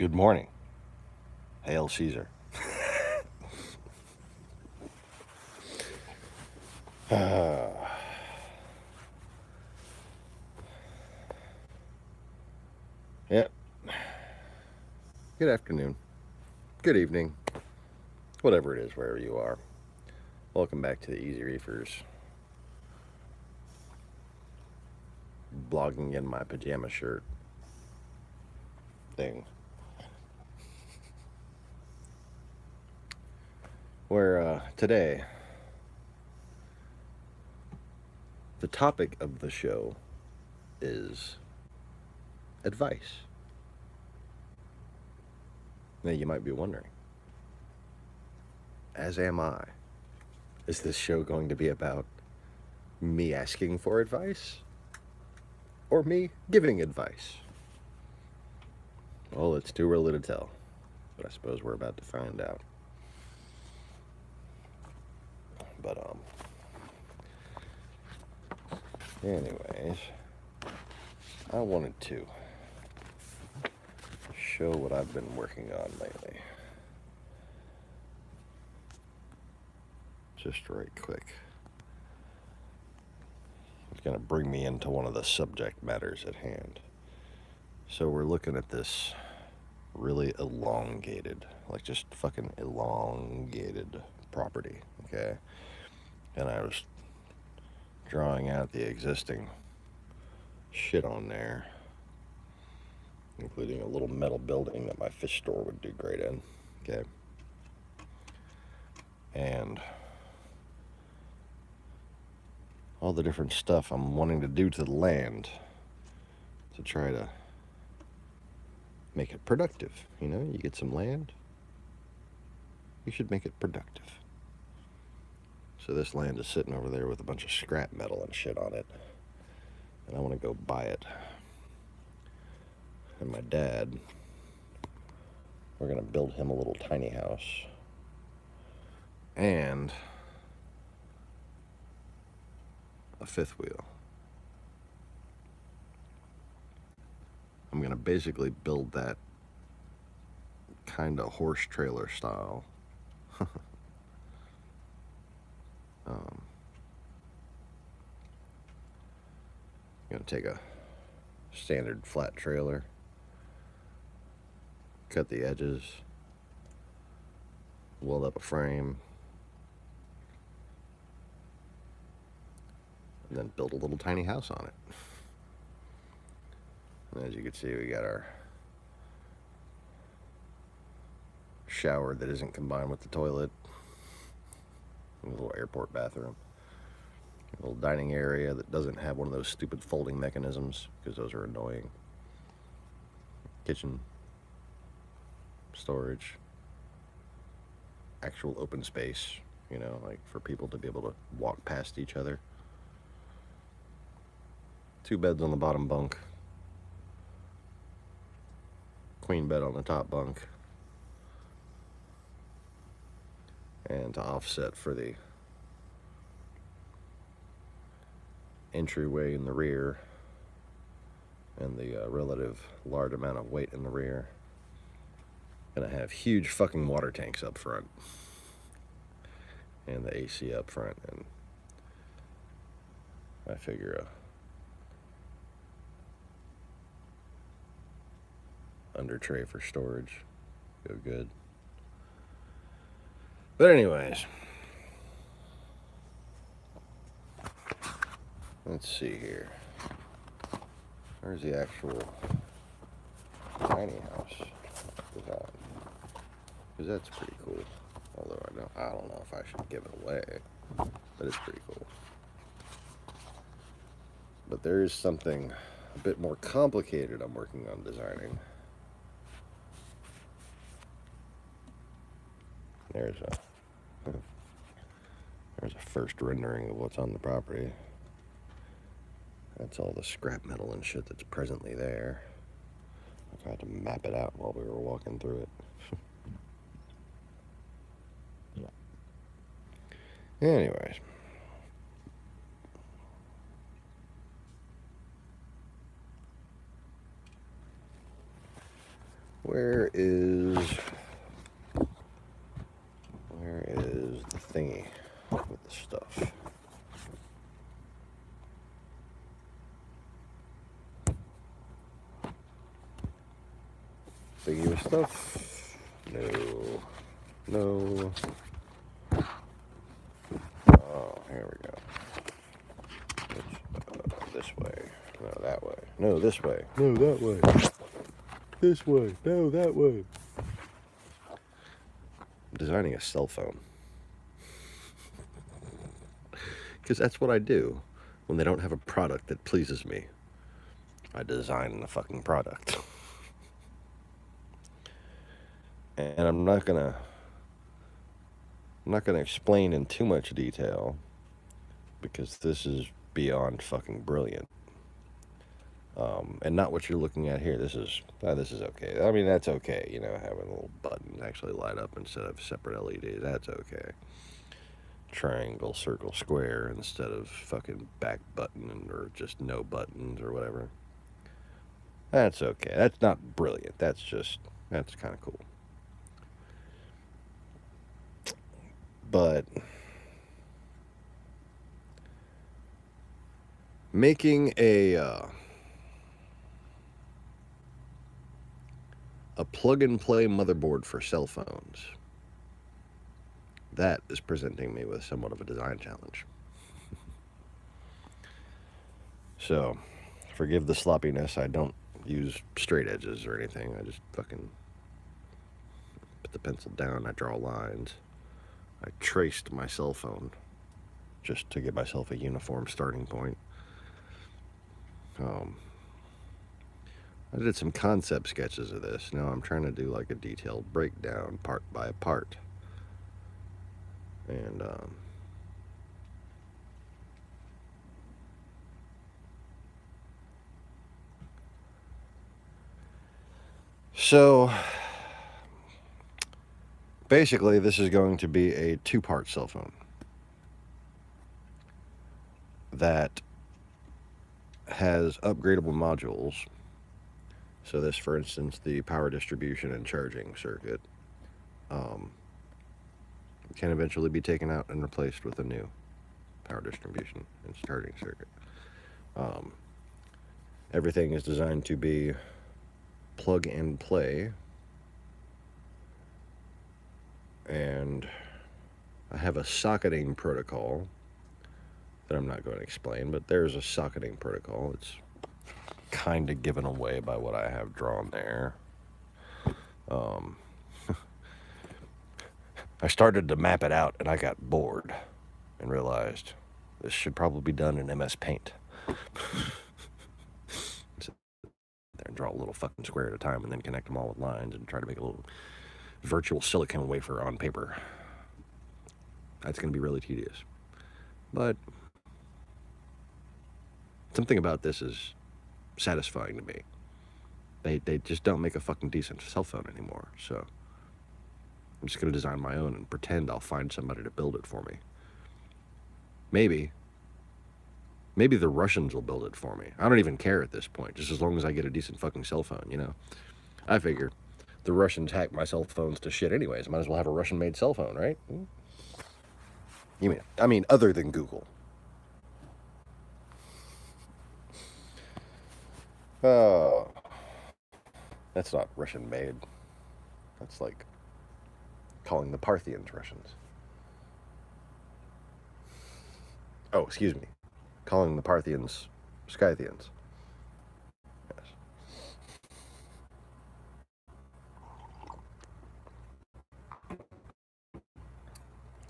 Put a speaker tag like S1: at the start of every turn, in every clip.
S1: Good morning. Hail Caesar. Yep. Good afternoon. Good evening. Whatever it is, wherever you are. Welcome back to the Easy Reefers. Blogging in my pajama shirt thing. Where today, the topic of the show is advice. Now you might be wondering, as am I, is this show going to be about me asking for advice or me giving advice? Well, it's too early to tell, but I suppose we're about to find out. But anyways, I wanted to show what I've been working on lately. Just right quick. It's going to bring me into one of the subject matters at hand. So we're looking at this really elongated, like just fucking elongated property, okay? And I was drawing out the existing shit on there, including a little metal building that my fish store would do great in, okay? And all the different stuff I'm wanting to do to the land to try to make it productive. You know, you get some land, you should make it productive. So this land is sitting over there with a bunch of scrap metal and shit on it, and I want to go buy it. And my dad, we're going to build him a little tiny house. And a fifth wheel. I'm going to basically build that kind of horse trailer style. I'm going to take a standard flat trailer, cut the edges, weld up a frame, and then build a little tiny house on it. And as you can see, we got our shower that isn't combined with the toilet, a little airport bathroom, a little dining area that doesn't have one of those stupid folding mechanisms because those are annoying, kitchen, storage, actual open space, you know, like for people to be able to walk past each other. 2 beds on the bottom bunk, queen bed on the top bunk, and to offset for the entryway in the rear and the relative large amount of weight in the rear, gonna have huge fucking water tanks up front and the AC up front, and I figure a under tray for storage go good. But anyways, let's see here. Where's the actual tiny house design? Because that's pretty cool. Although I don't know if I should give it away, but it's pretty cool. But there is something a bit more complicated I'm working on designing. There's a first rendering of what's on the property. That's all the scrap metal and shit that's presently there. I tried to map it out while we were walking through it. Anyways. Where is the thingy with the stuff? Thingy with stuff? No. Oh, here we go. This way. No, that way. No, this way. No, that way. This way. No, that way. I'm designing a cell phone. Because that's what I do when they don't have a product that pleases me. I design the fucking product. And I'm not gonna explain in too much detail because this is beyond fucking brilliant. And not what you're looking at here. This is okay. I mean, that's okay. You know, having little buttons actually light up instead of separate LEDs. That's okay. Triangle, circle, square instead of fucking back button or just no buttons or whatever. That's okay. That's not brilliant. That's kind of cool. But making a plug-and-play motherboard for cell phones, that is presenting me with somewhat of a design challenge. So, forgive the sloppiness. I don't use straight edges or anything. I just fucking put the pencil down. I draw lines. I traced my cell phone just to give myself a uniform starting point. I did some concept sketches of this. Now I'm trying to do like a detailed breakdown part by part. And so basically this is going to be a two-part cell phone that has upgradable modules. So this, for instance, the power distribution and charging circuit can eventually be taken out and replaced with a new power distribution and charging circuit. Everything is designed to be plug and play, and I have a socketing protocol that I'm not going to explain, but there's a socketing protocol. It's kind of given away by what I have drawn there. I started to map it out and I got bored and realized this should probably be done in MS Paint. Sit there and draw a little fucking square at a time and then connect them all with lines and try to make a little virtual silicon wafer on paper. That's going to be really tedious. But something about this is satisfying to me. They just don't make a fucking decent cell phone anymore, so I'm just going to design my own and pretend I'll find somebody to build it for me. Maybe the Russians will build it for me. I don't even care at this point, just as long as I get a decent fucking cell phone, you know? I figure the Russians hack my cell phones to shit anyways. Might as well have a Russian-made cell phone, right? I mean, other than Google. Oh, that's not Russian-made. That's like calling the Parthians Russians. Oh, excuse me. Calling the Parthians Scythians. Yes.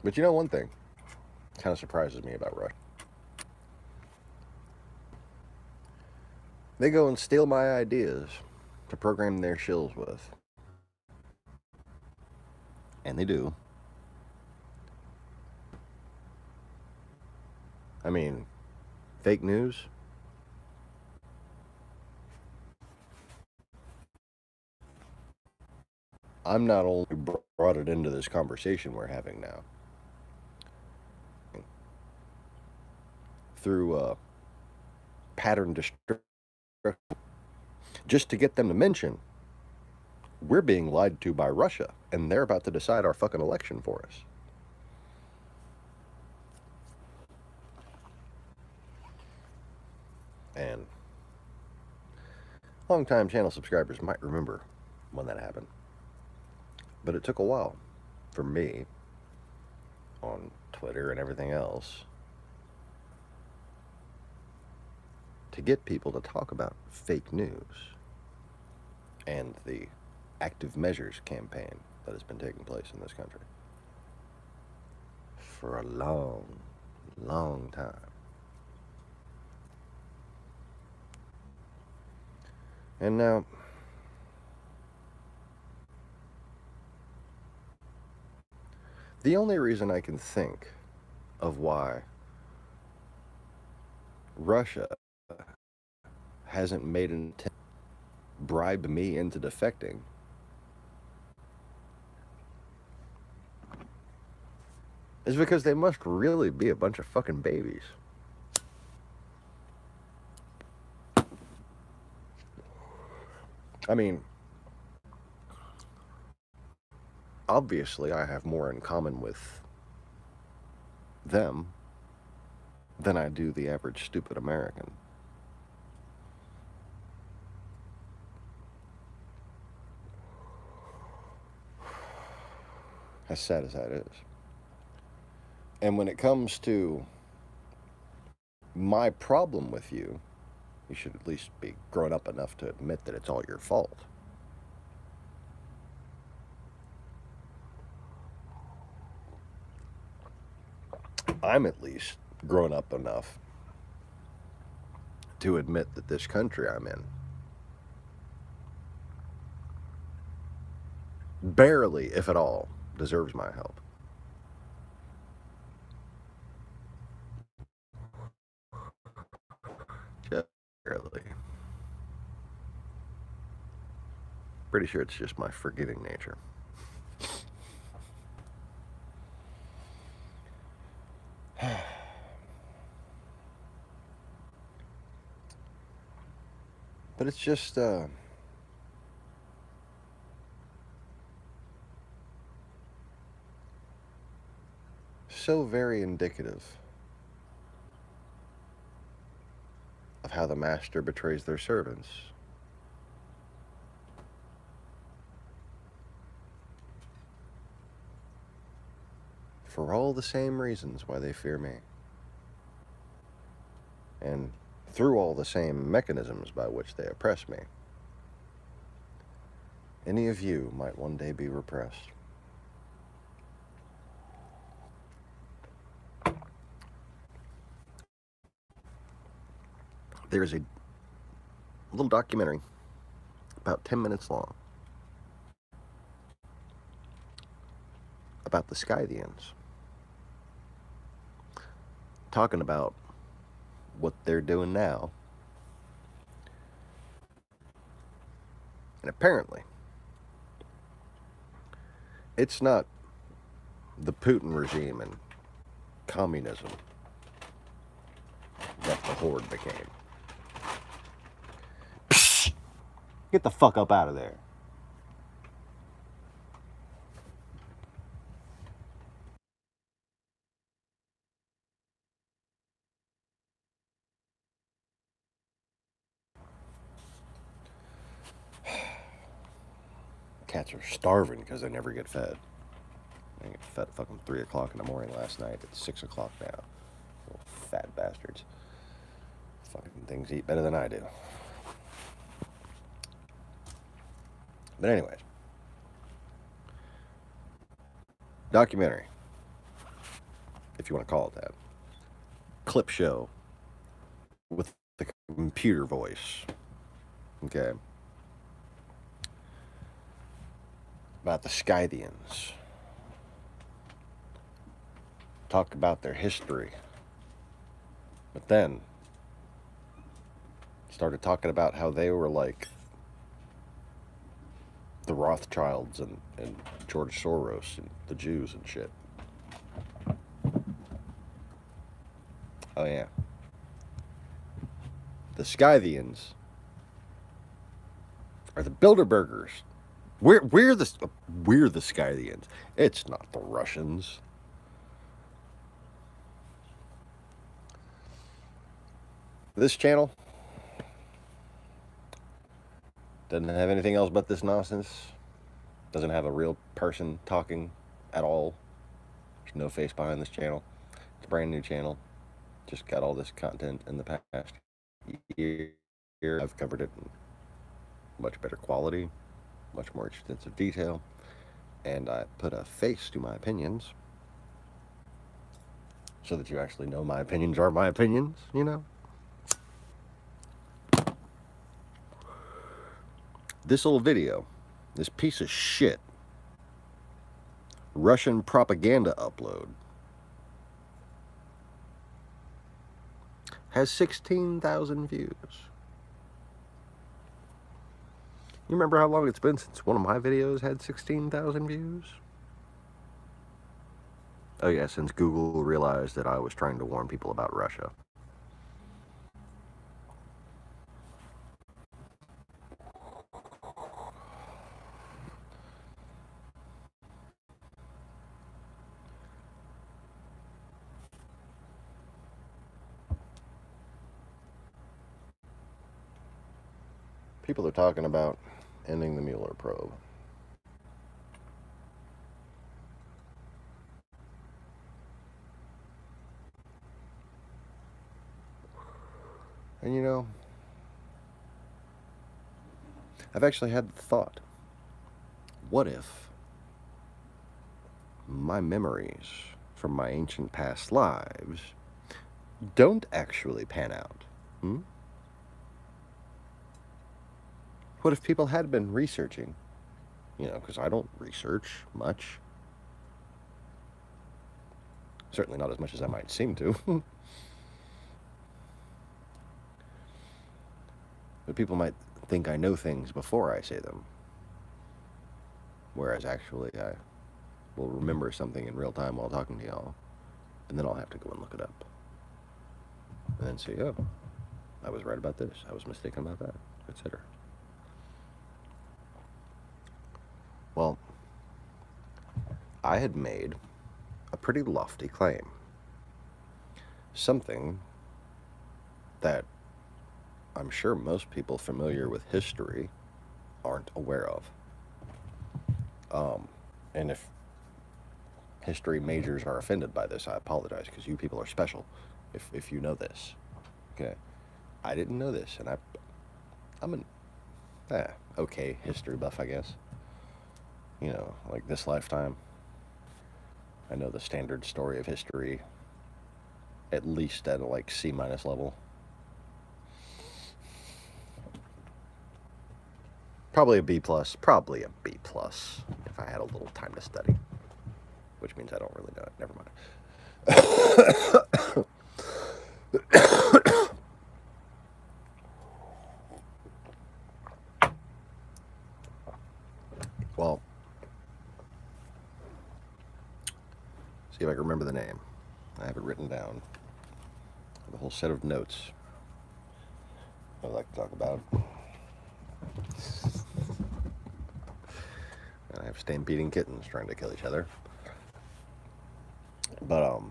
S1: But you know one thing kind of surprises me about Russia. They go and steal my ideas to program their shills with. And they do. I mean, fake news. I'm not only brought it into this conversation we're having now through pattern destruction, just to get them to mention we're being lied to by Russia, and they're about to decide our fucking election for us. And long-time channel subscribers might remember when that happened. But it took a while for me, on Twitter and everything else, to get people to talk about fake news and the active measures campaign that has been taking place in this country for a long, long time. And now, the only reason I can think of why Russia hasn't made an attempt to bribe me into defecting is because they must really be a bunch of fucking babies. I mean, obviously I have more in common with them than I do the average stupid American. As sad as that is. And when it comes to my problem with you, you should at least be grown up enough to admit that it's all your fault. I'm at least grown up enough to admit that this country I'm in barely, if at all, deserves my help. Just barely. Pretty sure it's just my forgiving nature. But it's just, so very indicative of how the master betrays their servants. For all the same reasons why they fear me. And through all the same mechanisms by which they oppress me. Any of you might one day be repressed. There's a little documentary about 10 minutes long about the Scythians, talking about what they're doing now. And apparently, it's not the Putin regime and communism that the Horde became. Psst! Get the fuck up out of there. Cats are starving because they never get fed. They get fed at fucking 3 o'clock in the morning last night. It's 6 o'clock now. Little fat bastards. Fucking things eat better than I do. But anyways. Documentary. If you want to call it that. Clip show. With the computer voice. Okay. About the Scythians. Talk about their history. But then started talking about how they were like the Rothschilds and George Soros and the Jews and shit. Oh yeah. The Scythians are the Bilderbergers We're the Scythians. It's not the Russians. This channel doesn't have anything else but this nonsense. Doesn't have a real person talking at all. There's no face behind this channel. It's a brand new channel. Just got all this content in the past year. I've covered it in much better quality, much more extensive detail, and I put a face to my opinions so that you actually know my opinions are my opinions, you know? This little video, this piece of shit Russian propaganda upload has 16,000 views. You remember how long it's been since one of my videos had 16,000 views? Oh yeah, since Google realized that I was trying to warn people about Russia. People are talking about ending the Mueller probe. And you know, I've actually had the thought, what if my memories from my ancient past lives don't actually pan out? What if people had been researching? You know, because I don't research much. Certainly not as much as I might seem to. But people might think I know things before I say them. Whereas actually I will remember something in real time while talking to y'all. And then I'll have to go and look it up. And then say, oh, I was right about this. I was mistaken about that, etc. Well, I had made a pretty lofty claim. Something that I'm sure most people familiar with history aren't aware of. And if history majors are offended by this, I apologize, because you people are special if you know this. Okay. I didn't know this, and I'm an okay history buff, I guess. You know, like this lifetime, I know the standard story of history, at least at like C- level. Probably a B+, probably a B+, if I had a little time to study. Which means I don't really know it, never mind. Well, see if I can remember the name. I have it written down. I have a whole set of notes I'd like to talk about. And I have stampeding kittens trying to kill each other. But,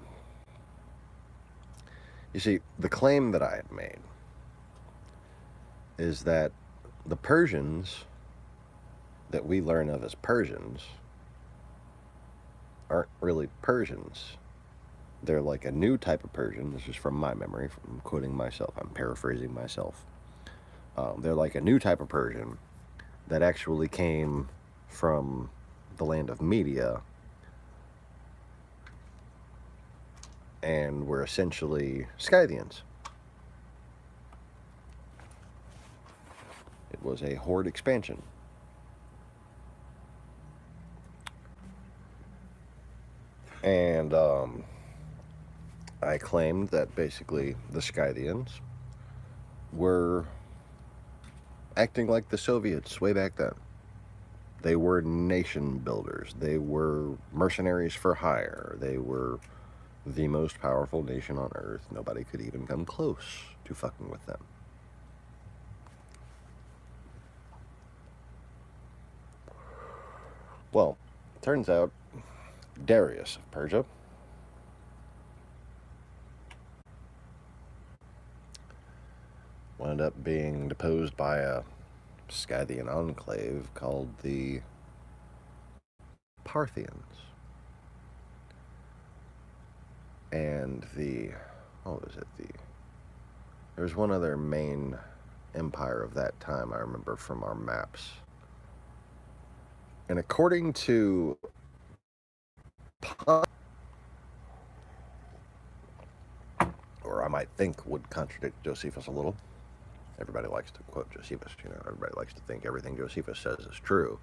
S1: you see, the claim that I had made is that the Persians that we learn of as Persians aren't really Persians. They're like a new type of Persian. This is from my memory, from quoting myself. I'm paraphrasing myself. They're like a new type of Persian that actually came from the land of Media and were essentially Scythians. It was a horde expansion. And I claimed that basically the Scythians were acting like the Soviets way back then. They were nation builders. They were mercenaries for hire. They were the most powerful nation on Earth. Nobody could even come close to fucking with them. Well, turns out Darius of Persia wound up being deposed by a Scythian enclave called the Parthians. And what was it? There was one other main empire of that time I remember from our maps. And according to or I might think would contradict Josephus a little. Everybody likes to quote Josephus, everybody likes to think everything Josephus says is true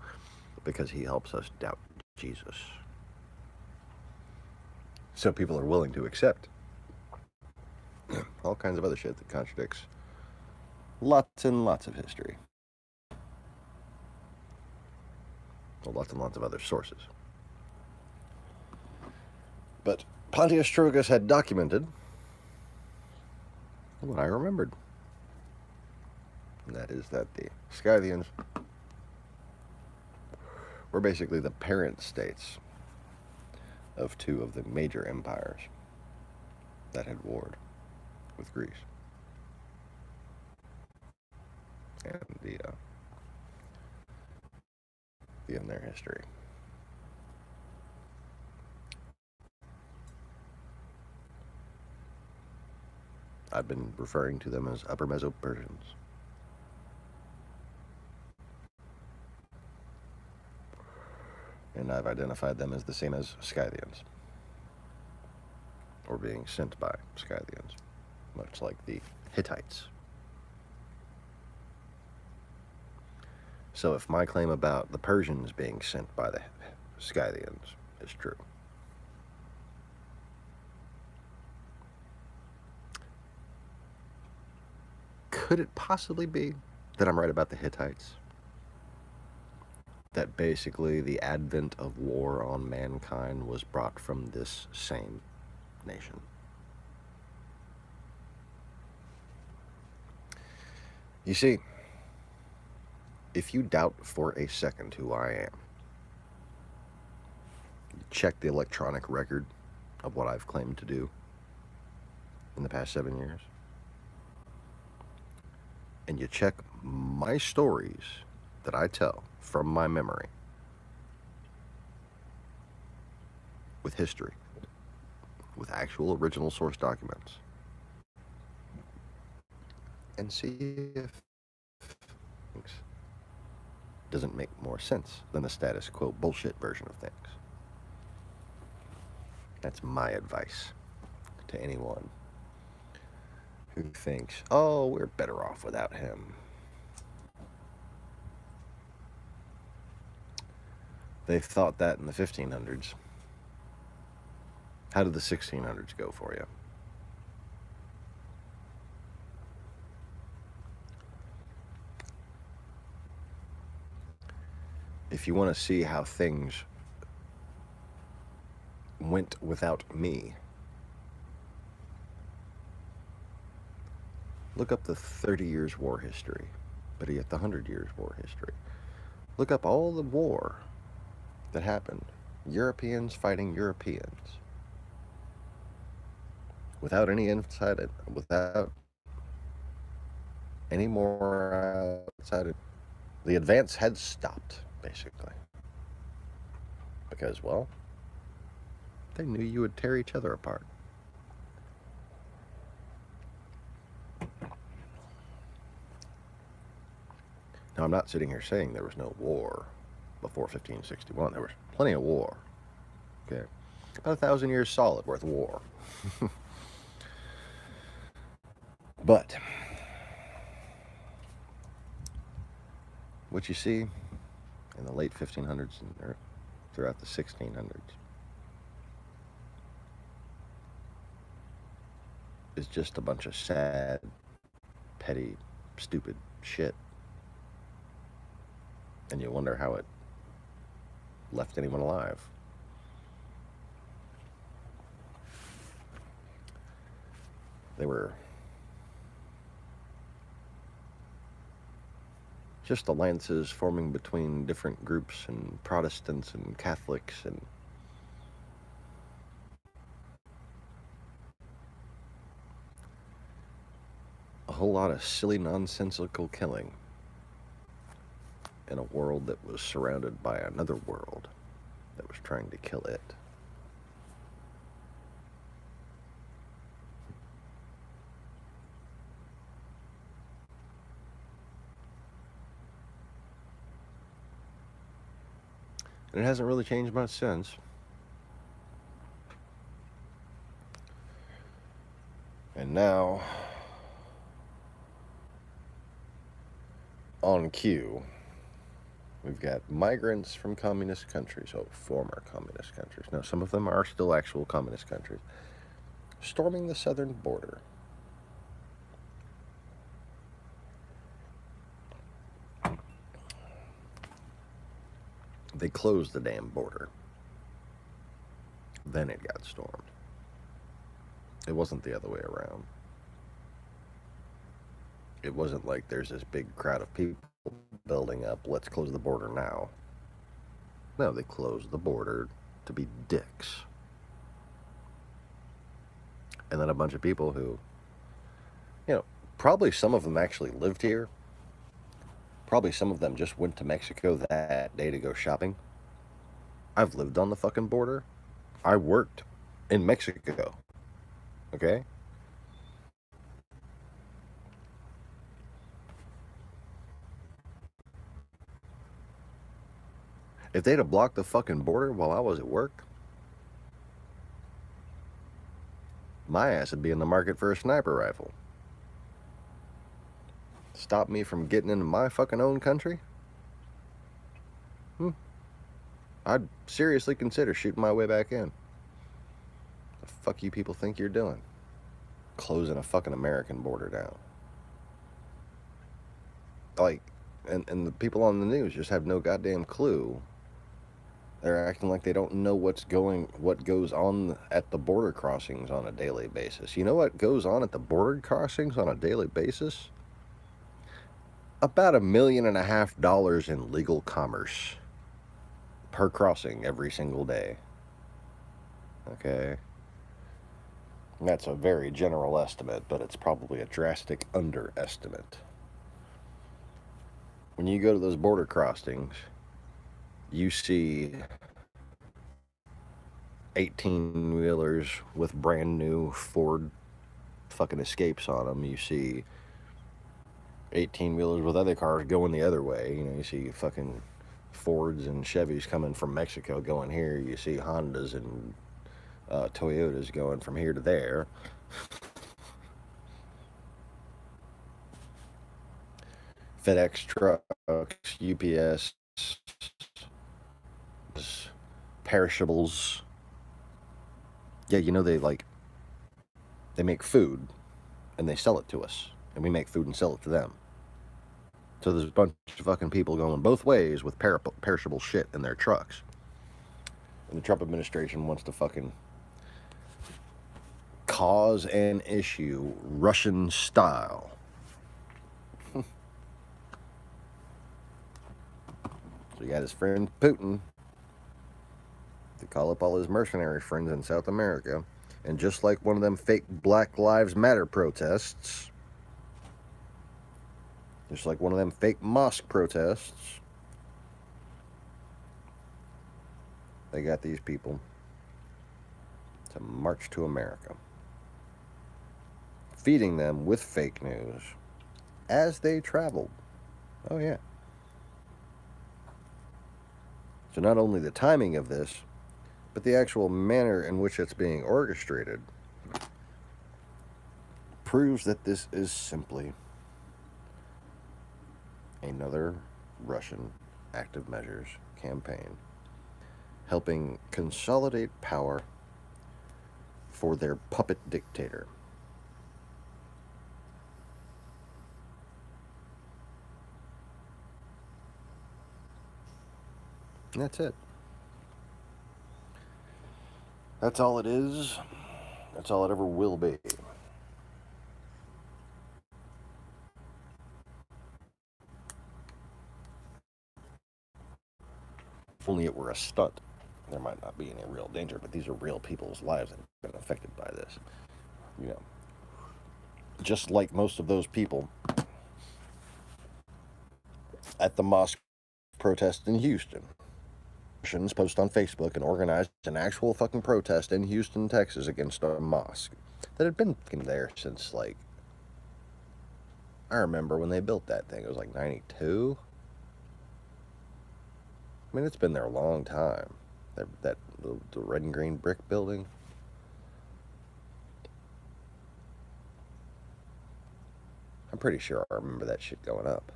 S1: because he helps us doubt Jesus. So people are willing to accept all kinds of other shit that contradicts lots and lots of history. Well, lots and lots of other sources. But Pontius Strogus had documented what I remembered. And that is that the Scythians were basically the parent states of two of the major empires that had warred with Greece. And in their history. I've been referring to them as Upper Meso-Persians. And I've identified them as the same as Scythians, or being sent by Scythians, much like the Hittites. So if my claim about the Persians being sent by the Scythians is true, could it possibly be that I'm right about the Hittites? That basically the advent of war on mankind was brought from this same nation? You see, if you doubt for a second who I am, check the electronic record of what I've claimed to do in the past 7 years, and you check my stories that I tell from my memory with history, with actual original source documents, and see if things doesn't make more sense than the status quo bullshit version of things. That's my advice to anyone who thinks, oh, we're better off without him. They thought that in the 1500s. How did the 1600s go for you? If you want to see how things went without me, look up the 30 years war history, but yet the 100 years war history. Look up all the war that happened. Europeans fighting Europeans. Without any inside, without any more outside. The advance had stopped, basically. Because, well, they knew you would tear each other apart. Now, I'm not sitting here saying there was no war before 1561. There was plenty of war. Okay. About 1,000 years solid worth of war. But what you see in the late 1500s and throughout the 1600s is just a bunch of sad, petty, stupid shit. And you wonder how it left anyone alive. They were just alliances forming between different groups and Protestants and Catholics and a whole lot of silly, nonsensical killing in a world that was surrounded by another world that was trying to kill it. And it hasn't really changed much since. And now, on cue, we've got migrants from communist countries, former communist countries. Now, some of them are still actual communist countries, storming the southern border. They closed the damn border. Then it got stormed. It wasn't the other way around. It wasn't like there's this big crowd of people building up, let's close the border now. No, they closed the border to be dicks. And then a bunch of people who, probably some of them actually lived here. Probably some of them just went to Mexico that day to go shopping. I've lived on the fucking border. I worked in Mexico. Okay? If they'd have blocked the fucking border while I was at work, my ass would be in the market for a sniper rifle. Stop me from getting into my fucking own country? I'd seriously consider shooting my way back in. The fuck you people think you're doing? Closing a fucking American border down. Like, and the people on the news just have no goddamn clue. They're acting like they don't know what goes on at the border crossings on a daily basis. You know what goes on at the border crossings on a daily basis? About $1.5 million in legal commerce per crossing every single day. Okay. And that's a very general estimate, but it's probably a drastic underestimate. When you go to those border crossings, you see 18-wheelers with brand new Ford fucking Escapes on them. You see 18-wheelers with other cars going the other way. You see fucking Fords and Chevys coming from Mexico going here. You see Hondas and Toyotas going from here to there. FedEx trucks, UPS, perishables. Yeah, they make food and they sell it to us, and we make food and sell it to them. So there's a bunch of fucking people going both ways with perishable shit in their trucks. And the Trump administration wants to fucking cause an issue Russian style. So he got his friend Putin to call up all his mercenary friends in South America. And just like one of them fake Black Lives Matter protests, just like one of them fake mosque protests, they got these people to march to America, feeding them with fake news as they traveled. Oh, yeah. So not only the timing of this, but the actual manner in which it's being orchestrated proves that this is simply another Russian active measures campaign helping consolidate power for their puppet dictator. And that's it. That's all it is. That's all it ever will be. only it were a stunt, there might not be any real danger, but these are real people's lives that have been affected by this. You know, just like most of those people at the mosque protest in Houston. Russians post on Facebook and organized an actual fucking protest in Houston, Texas against a mosque that had been there since, like, I remember when they built that thing. It was like 92. I mean, it's been there a long time. The red and green brick building. I'm pretty sure I remember that shit going up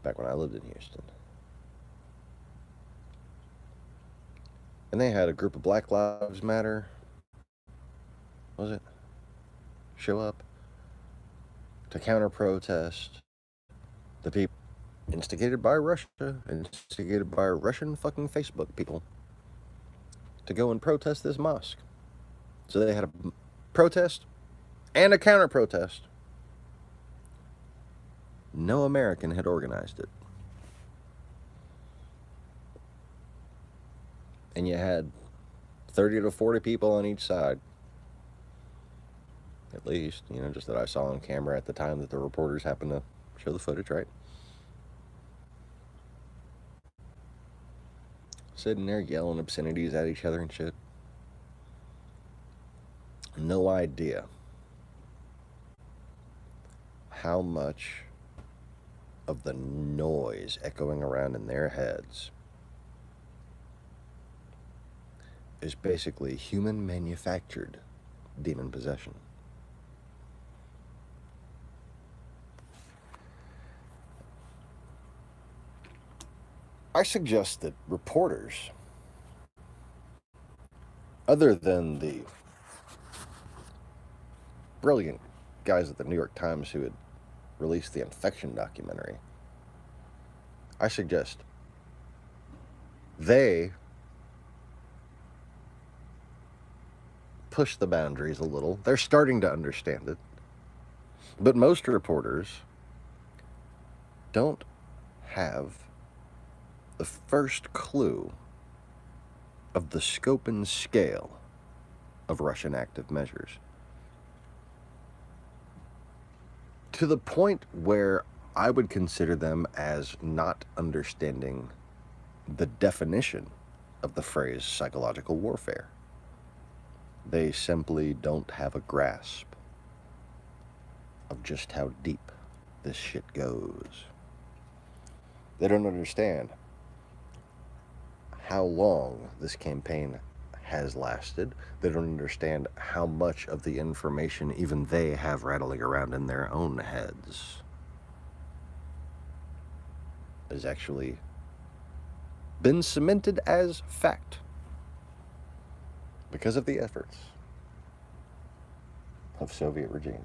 S1: back when I lived in Houston. And they had a group of Black Lives Matter, was it? Show up to counter-protest the people instigated by Russia, instigated by Russian fucking Facebook people to go and protest this mosque. So they had a protest and a counter-protest. No American had organized it. And you had 30 to 40 people on each side. At least, you know, just that I saw on camera at the time that the reporters happened to show the footage, right? Sitting there yelling obscenities at each other and shit. No idea how much of the noise echoing around in their heads is basically human manufactured demon possession. I suggest that reporters, other than the brilliant guys at the New York Times who had released the infection documentary, I suggest they push the boundaries a little. They're starting to understand it. But most reporters don't have the first clue of the scope and scale of Russian active measures. To the point where I would consider them as not understanding the definition of the phrase psychological warfare. They simply don't have a grasp of just how deep this shit goes. They don't understand how long this campaign has lasted. They don't understand how much of the information even they have rattling around in their own heads has actually been cemented as fact because of the efforts of Soviet regimes.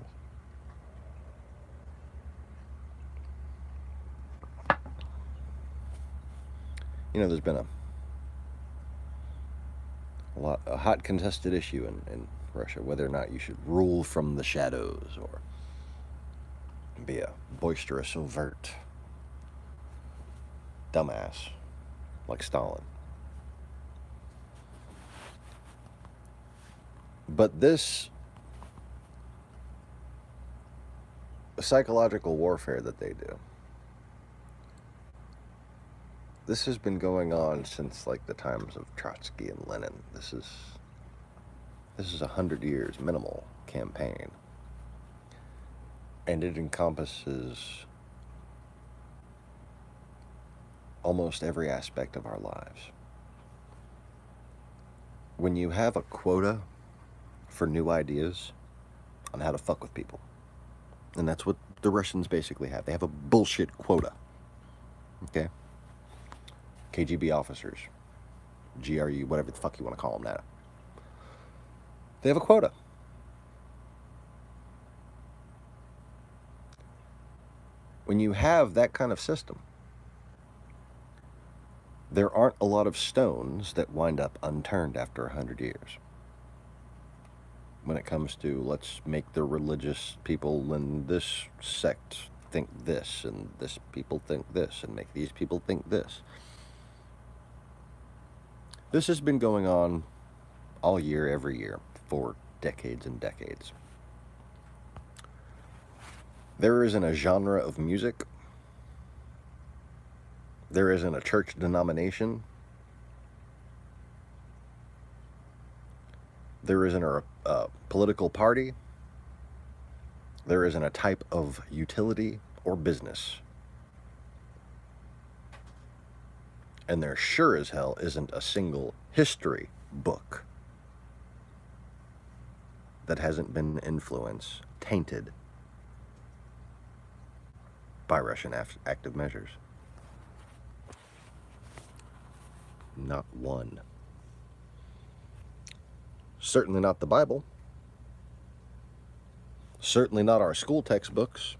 S1: You know, there's been a hot contested issue in Russia, whether or not you should rule from the shadows or be a boisterous, overt dumbass like Stalin. But this psychological warfare that they do, this has been going on since like the times of Trotsky and Lenin. This is 100 years minimal campaign. And it encompasses almost every aspect of our lives. When you have a quota for new ideas on how to fuck with people, and that's what the Russians basically have. They have a bullshit quota. Okay? KGB officers, GRU, whatever the fuck you want to call them now. They have a quota. When you have that kind of system, there aren't a lot of stones that wind up unturned after 100 years. When it comes to, let's make the religious people in this sect think this, and this people think this, and make these people think this. This has been going on all year, every year, for decades and decades. There isn't a genre of music, there isn't a church denomination, there isn't a political party, there isn't a type of utility or business, and there sure as hell isn't a single history book that hasn't been influenced, tainted by Russian active measures. Not one. Certainly not the Bible. Certainly not our school textbooks.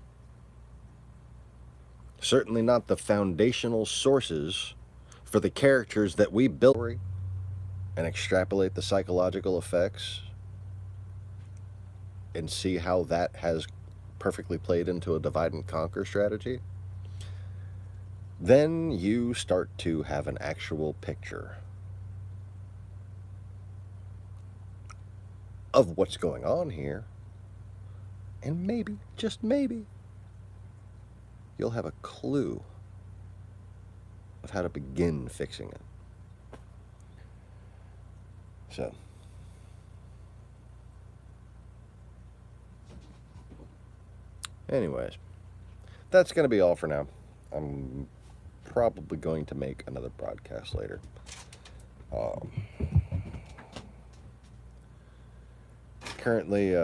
S1: Certainly not the foundational sources for the characters that we build and extrapolate the psychological effects and see how that has perfectly played into a divide and conquer strategy. Then you start to have an actual picture of what's going on here, and maybe, just maybe, you'll have a clue of how to begin fixing it. So, anyways, that's going to be all for now. I'm probably going to make another broadcast later. Currently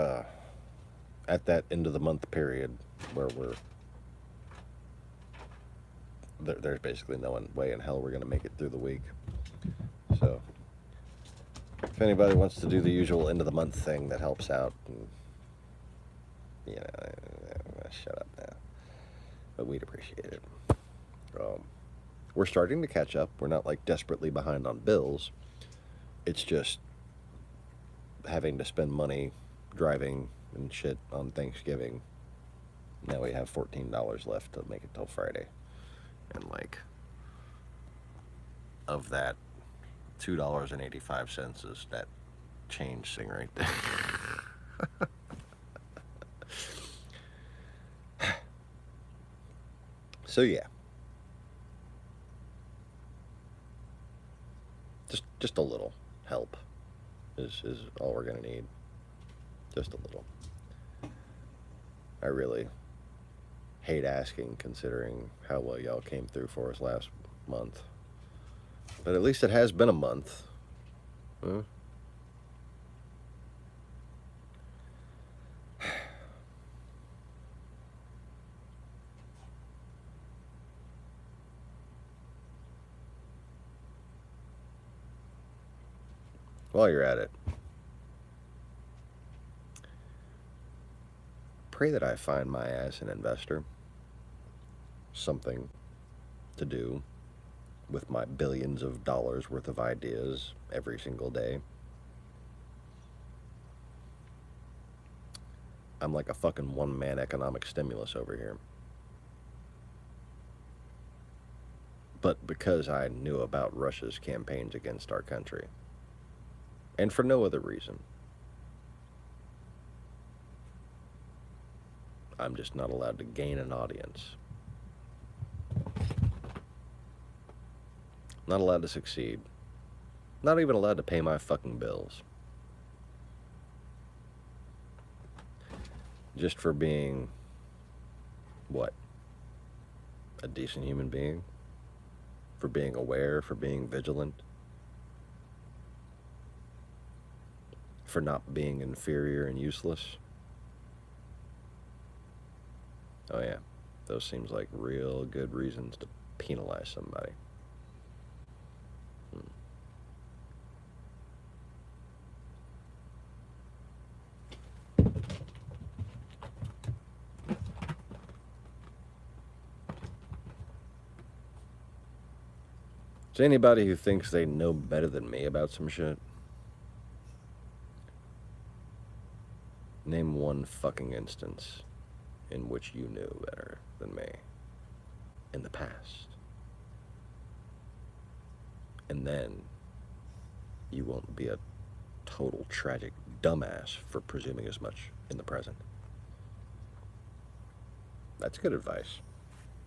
S1: at that end of the month period where there's basically no way in hell we're going to make it through the week. So if anybody wants to do the usual end of the month thing, that helps out. And, you know, shut up now. But we'd appreciate it. We're starting to catch up. We're not like desperately behind on bills. It's just having to spend money driving and shit on Thanksgiving. Now we have $14 left to make it till Friday. And like, of that, $2.85 is that change thing right there. So yeah. Just a little help is all we're gonna need. Just a little. I really hate asking, considering how well y'all came through for us last month. But at least it has been a month. Huh? While you're at it, pray that I find my ass an investor. Something to do with my billions of dollars worth of ideas every single day. I'm like a fucking one-man economic stimulus over here. But because I knew about Russia's campaigns against our country, and for no other reason, I'm just not allowed to gain an audience. Not allowed to succeed. Not even allowed to pay my fucking bills. Just for being, what? A decent human being? For being aware, for being vigilant? For not being inferior and useless? Oh yeah, those seems like real good reasons to penalize somebody. Is anybody who thinks they know better than me about some shit? Name one fucking instance in which you knew better than me in the past. And then you won't be a total tragic dumbass for presuming as much in the present. That's good advice.